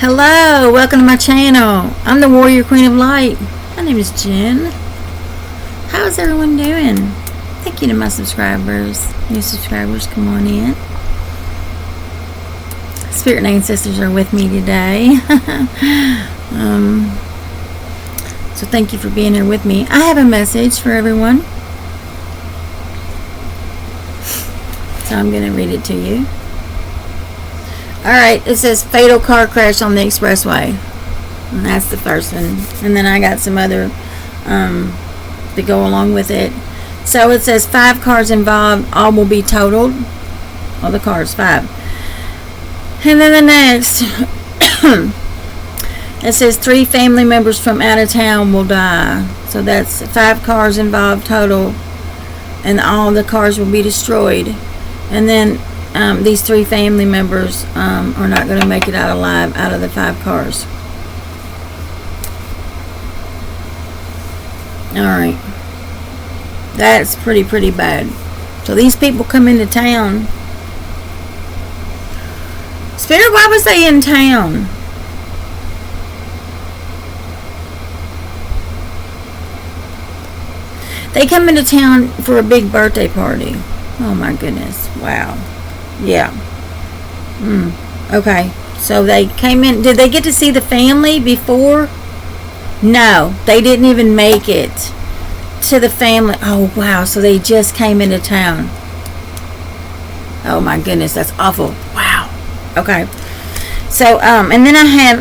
Hello, welcome to my channel. I'm the Warrior Queen of Light. My name is Jen. How's everyone doing? Thank you to my subscribers. New subscribers, come on in. Spirit and ancestors are with me today. So thank you for being here with me. I have a message for everyone. So I'm going to read it to you. Alright, it says fatal car crash on the expressway. And that's the first one. And then I got some other to go along with it. So it says 5 cars involved, all will be totaled. All the cars, 5. And then the next, it says 3 family members from out of town will die. So that's 5 cars involved total, and all the cars will be destroyed. And then these 3 family members are not going to make it out alive out of the 5 cars. Alright. That's pretty bad. So these people come into town. Spirit, why was they in town? They come into town for a big birthday party. Oh my goodness. Wow. Yeah. Okay. So they came in. Did they get to see the family before? No. They didn't even make it to the family. Oh, wow. So they just came into town. Oh, my goodness. That's awful. Wow. Okay. So, and then I have,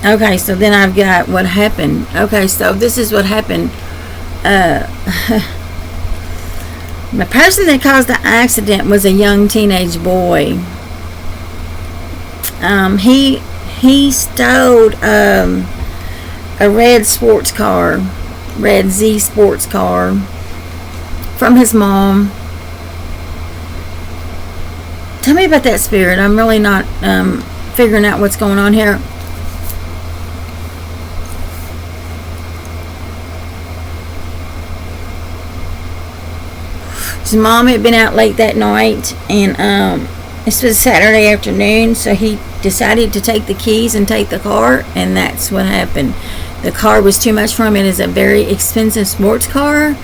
okay, so then I've got what happened. Okay, so this is what happened. The person that caused the accident was a young teenage boy. He stole a red sports car, red Z sports car, from his mom. Tell me about that, Spirit. I'm really not figuring out what's going on here. His mom had been out late that night, and this was Saturday afternoon, so he decided to take the keys and take the car, and that's what happened. The car was too much for him. It is a very expensive sports car,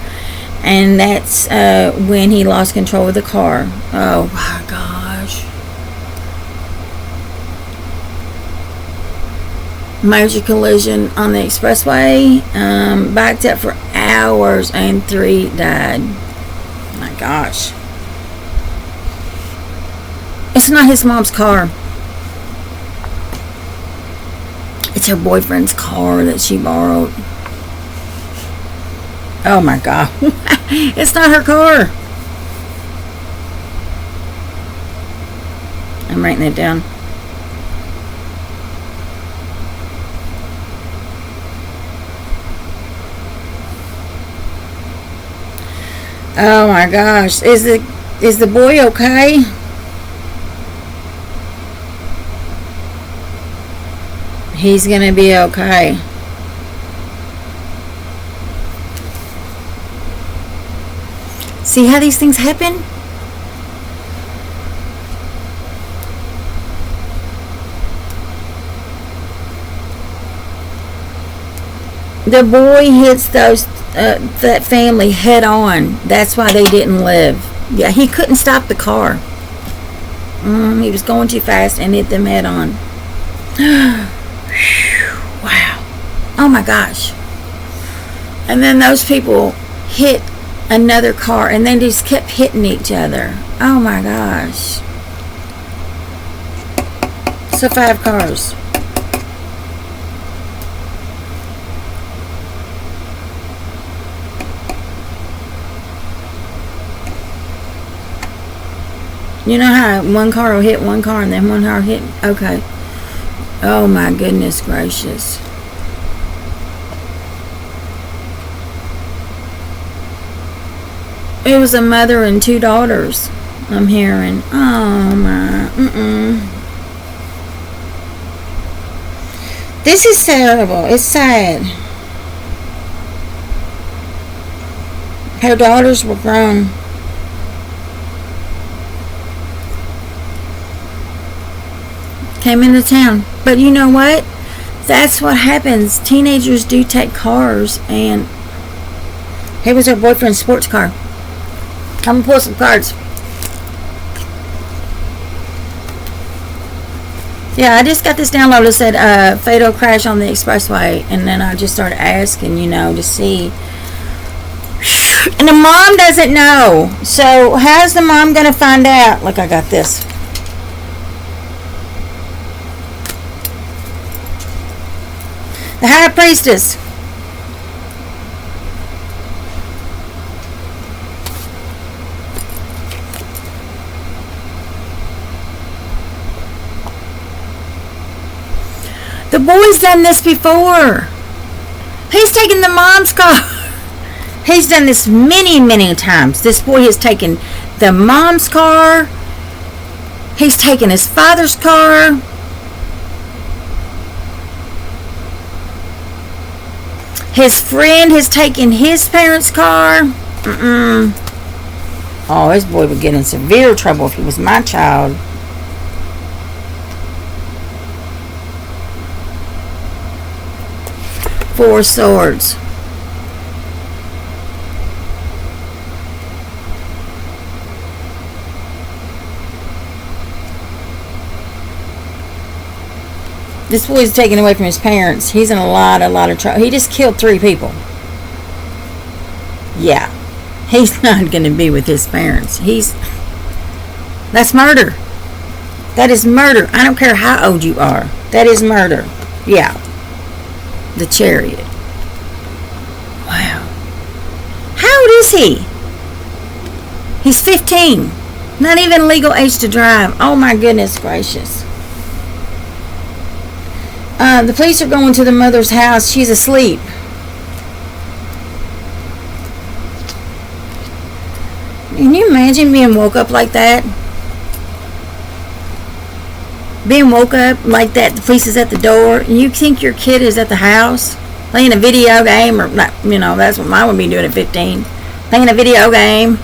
and that's when he lost control of the car. Oh my gosh. Major collision on the expressway, backed up for hours, and 3 died. My gosh. It's not his mom's car. It's her boyfriend's car that she borrowed. Oh my God. It's not her car. I'm writing it down. Oh my gosh. Is the boy okay? He's gonna be okay. See how these things happen? The boy hits that family head on. That's why they didn't live. Yeah, he couldn't stop the car. He was going too fast and hit them head on. Wow. Oh my gosh. And then those people hit another car, and they just kept hitting each other. Oh my gosh. So 5 cars. You know how one car will hit one car and then one car hit? Okay. Oh my goodness gracious. It was a mother and 2 daughters, I'm hearing. Oh my. This is terrible. It's sad. Her daughters were grown. Came into town. But you know what? That's what happens. Teenagers do take cars, and here was her boyfriend's sports car. I'm gonna pull some cards. Yeah, I just got this download that said fatal crash on the expressway, and then I just started asking, to see. And the mom doesn't know. So how's the mom gonna find out? Look, I got this. The high priestess. The boy's done this before. He's taken the mom's car. He's done this many, many times. This boy has taken the mom's car. He's taken his father's car. His friend has taken his parents' car. Oh, this boy would get in severe trouble if he was my child. Four swords. This boy's taken away from his parents. He's in a lot of trouble. He just killed 3 people. Yeah. He's not going to be with his parents. That's murder. That is murder. I don't care how old you are. That is murder. Yeah. The Chariot. Wow. How old is he? He's 15. Not even legal age to drive. Oh my goodness gracious. The police are going to the mother's house. She's asleep. Can you imagine being woke up like that? Being woke up like that, the police is at the door, and you think your kid is at the house playing a video game, or not, that's what mine would be doing at 15. Playing a video game.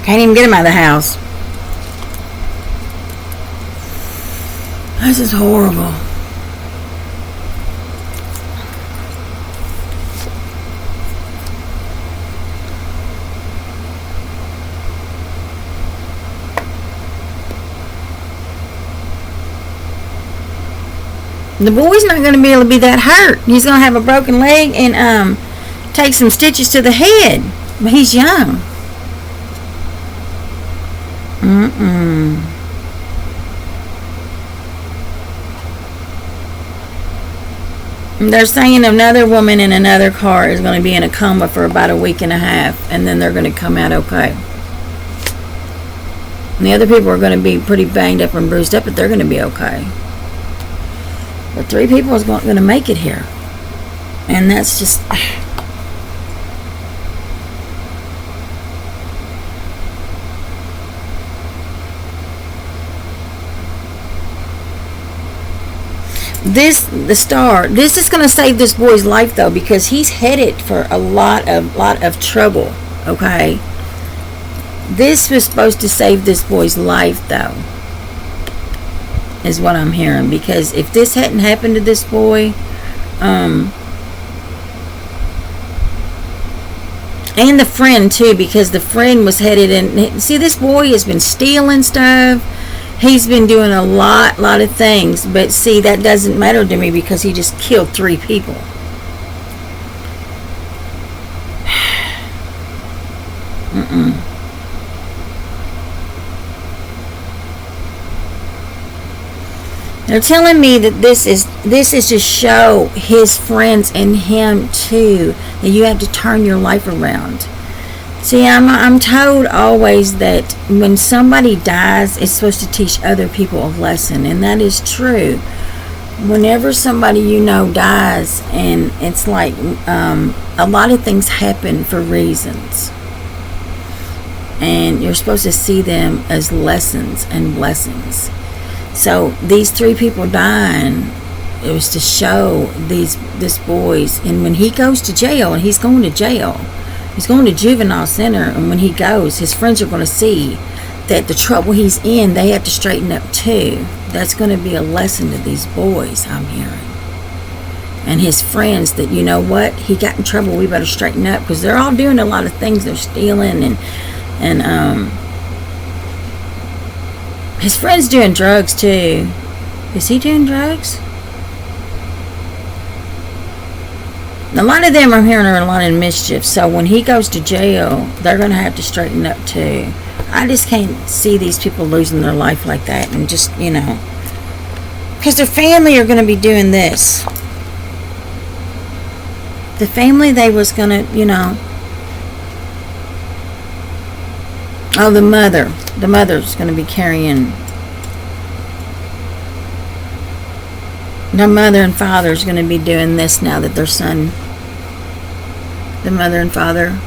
Can't even get him out of the house. This is horrible. The boy's not going to be able to be that hurt. He's going to have a broken leg and take some stitches to the head. But he's young. They're saying another woman in another car is going to be in a coma for about a week and a half, and then they're going to come out okay. And the other people are going to be pretty banged up and bruised up, but they're going to be okay. But 3 people is going to make it here. And that's just... This is going to save this boy's life, though, because he's headed for a lot of trouble, okay? This was supposed to save this boy's life, though, is what I'm hearing. Because if this hadn't happened to this boy, and the friend too, because the friend was headed in. See, this boy has been stealing stuff. He's been doing a lot of things. But see, that doesn't matter to me because he just killed 3 people. They're telling me that this is to show his friends and him too that you have to turn your life around. See, I'm told always that when somebody dies, it's supposed to teach other people a lesson, and that is true. Whenever somebody dies, and it's like a lot of things happen for reasons, and you're supposed to see them as lessons and blessings. So these 3 people dying, it was to show this boys, and when he goes to jail, and he's going to jail, he's going to juvenile center, and when he goes, his friends are going to see that the trouble he's in, they have to straighten up too. That's going to be a lesson to these boys, I'm hearing. And his friends, that, you know what, he got in trouble, we better straighten up, because they're all doing a lot of things. They're stealing, and his friend's doing drugs too. Is he doing drugs? A lot of them, I'm hearing, are a lot in mischief. So when he goes to jail, they're going to have to straighten up too. I just can't see these people losing their life like that, and just, you know, because their family are going to be doing this. The family, they was going to, you know, oh, the mother's going to be carrying, their mother and father's going to be doing this now that their son, the mother and father,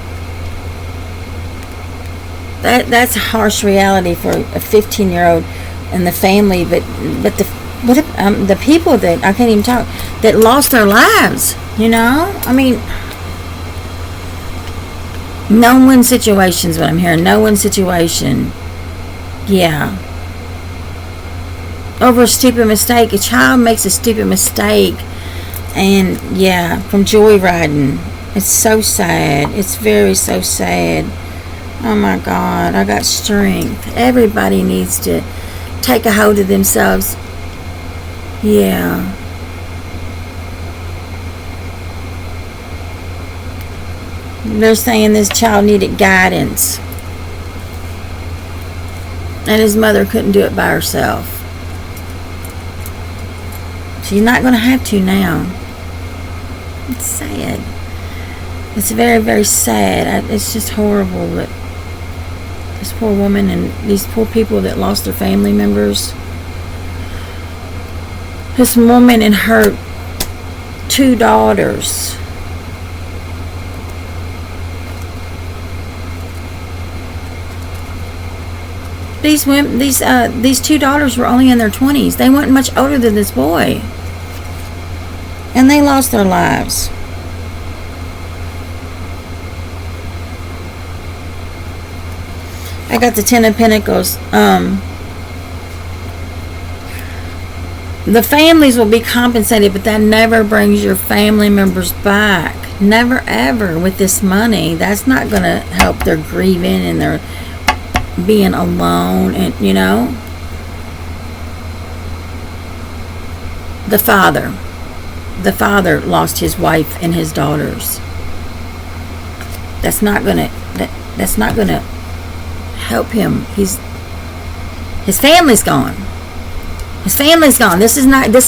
that's a harsh reality for a 15-year-old and the family. But the people that, I can't even talk, that lost their lives, you know, I mean, no-win situations, what I'm hearing, no-win situation. Yeah, over a stupid mistake. A child makes a stupid mistake, and yeah, from joyriding. It's so sad. It's very, so sad. Oh my God, I got strength. Everybody needs to take a hold of themselves. Yeah. They're saying this child needed guidance, and his mother couldn't do it by herself. She's not going to have to now. It's sad. It's very, very sad. It's just horrible that this poor woman and these poor people that lost their family members. This woman and her 2 daughters. These 2 daughters were only in their 20s. They weren't much older than this boy, and they lost their lives. I got the 10 of Pentacles. The families will be compensated, but that never brings your family members back. Never, ever, with this money. That's not going to help their grieving and their being alone, and, you know. The father lost his wife and his daughters. That's not going to help him. His family's gone. His family's gone. This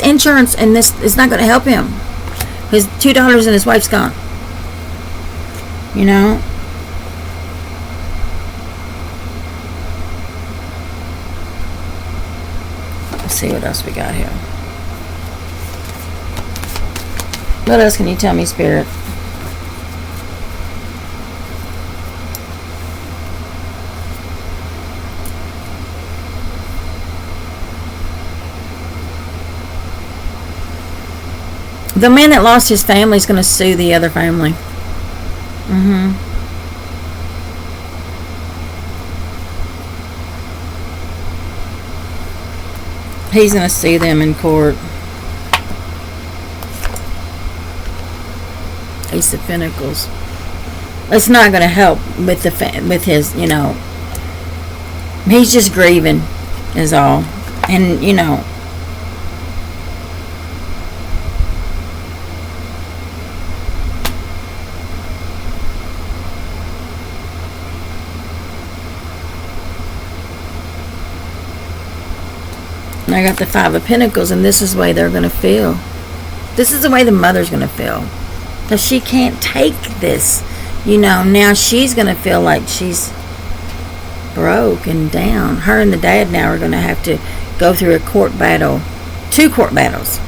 insurance and this is not going to help him. His 2 daughters and his wife's gone. You know. Let's see what else we got here. What else can you tell me, Spirit? The man that lost his family is going to sue the other family. He's going to sue them in court. Ace of Pentacles. It's not going to help with with his, you know. He's just grieving, is all. And, you know, and I got the 5 of Pentacles, and this is the way they're going to feel. This is the way the mother's going to feel. Because she can't take this. You know, now she's going to feel like she's broke and down. Her and the dad now are going to have to go through a court battle. 2 court battles.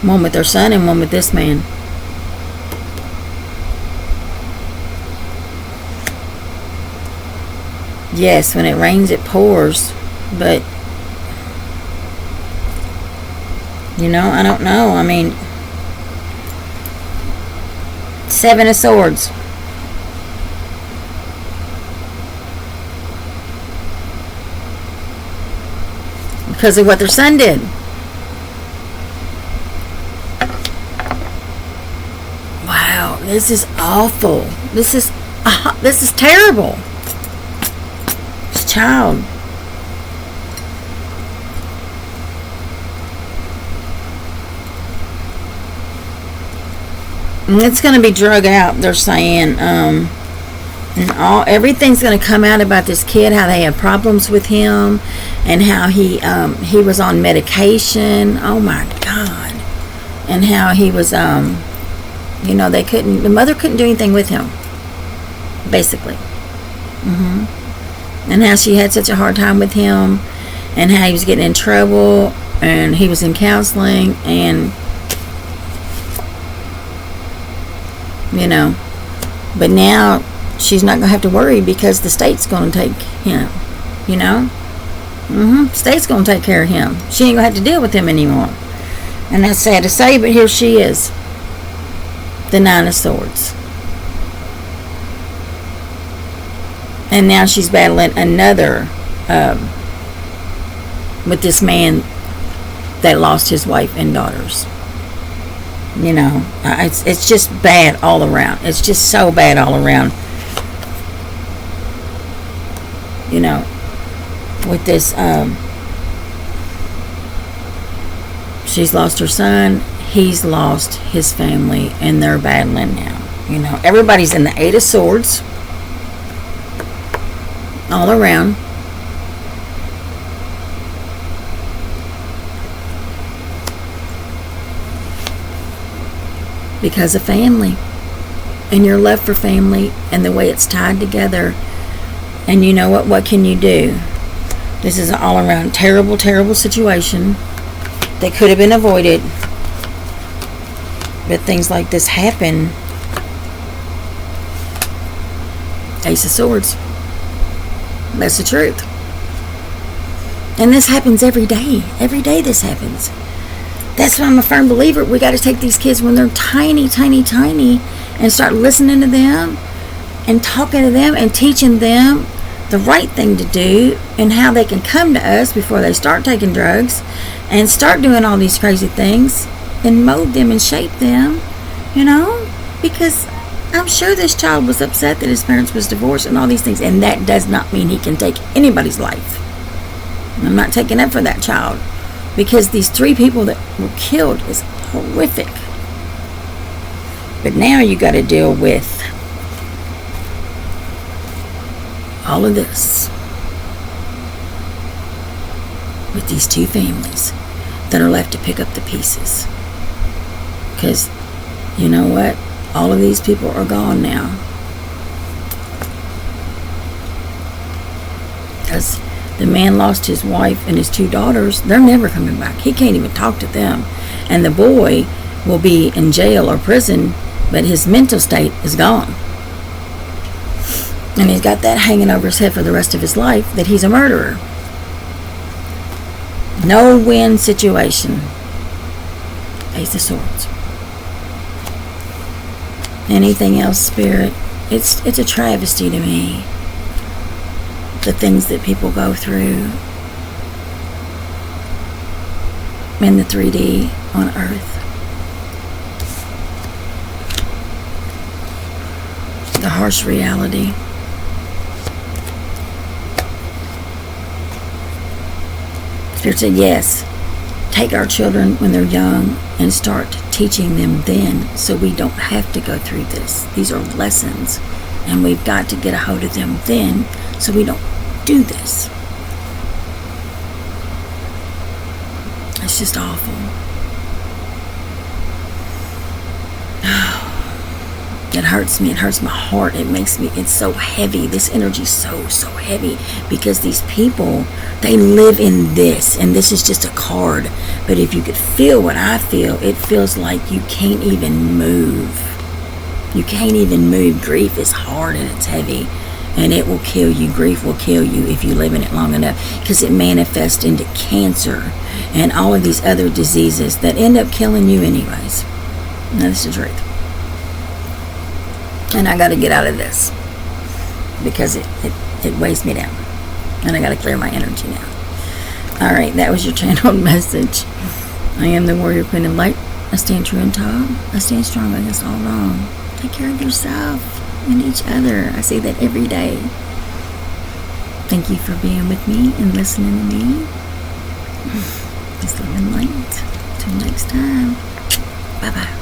One with their son and one with this man. Yes, when it rains it pours. But, you know, I don't know. I mean, 7 of Swords. because of what their son did. Wow, this is awful. This is terrible. This child. And it's going to be drug out, they're saying. And everything's going to come out about this kid, how they had problems with him, and how he was on medication. Oh my God! And how he was, the mother couldn't do anything with him, basically. And how she had such a hard time with him, and how he was getting in trouble, and he was in counseling, and but now she's not going to have to worry because the state's going to take him, State's going to take care of him. She ain't going to have to deal with him anymore. And that's sad to say, but here she is. The Nine of Swords. And now she's battling another, with this man that lost his wife and daughters. It's just bad all around. It's just so bad all around. With this, she's lost her son, he's lost his family, and they're battling now. Everybody's in the Eight of Swords all around. Because of family and your love for family and the way it's tied together. And you know what can you do? This is an all-around terrible, terrible situation that could have been avoided, but things like this happen. Ace of Swords. That's the truth. And this happens every day. Every day this happens. That's why I'm a firm believer. We got to take these kids when they're tiny, tiny, tiny, and start listening to them and talking to them and teaching them the right thing to do and how they can come to us before they start taking drugs and start doing all these crazy things and mold them and shape them, because I'm sure this child was upset that his parents was divorced and all these things, and that does not mean he can take anybody's life. I'm not taking up for that child. Because these 3 people that were killed is horrific. But now you got to deal with all of this. With these 2 families that are left to pick up the pieces. Because, you know what? All of these people are gone now. Because the man lost his wife and his 2 daughters. They're never coming back. He can't even talk to them. And the boy will be in jail or prison, but his mental state is gone. And he's got that hanging over his head for the rest of his life, that he's a murderer. No-win situation. Ace of Swords. Anything else, Spirit? It's a travesty to me. The things that people go through in the 3D on Earth. The harsh reality. Spirit said, yes, take our children when they're young and start teaching them then, so we don't have to go through this. These are lessons, and we've got to get a hold of them then, so we don't do this. It's just awful. It hurts me. It hurts my heart. It's so heavy. This energy's so heavy, because these people, they live in this, and this is just a card. But if you could feel what I feel, it feels like you can't even move. You can't even move. Grief is hard and it's heavy, and it will kill you. Grief will kill you if you live in it long enough, because it manifests into cancer and all of these other diseases that end up killing you anyways. And that's the truth. And I got to get out of this, because it weighs me down, and I got to clear my energy now. All right, that was your channeled message. I am the warrior queen of light. I stand true and tall. I stand strong against all wrong. Take care of yourself and each other. I say that every day. Thank you for being with me and listening to me. Just living light. Till next time. Bye-bye.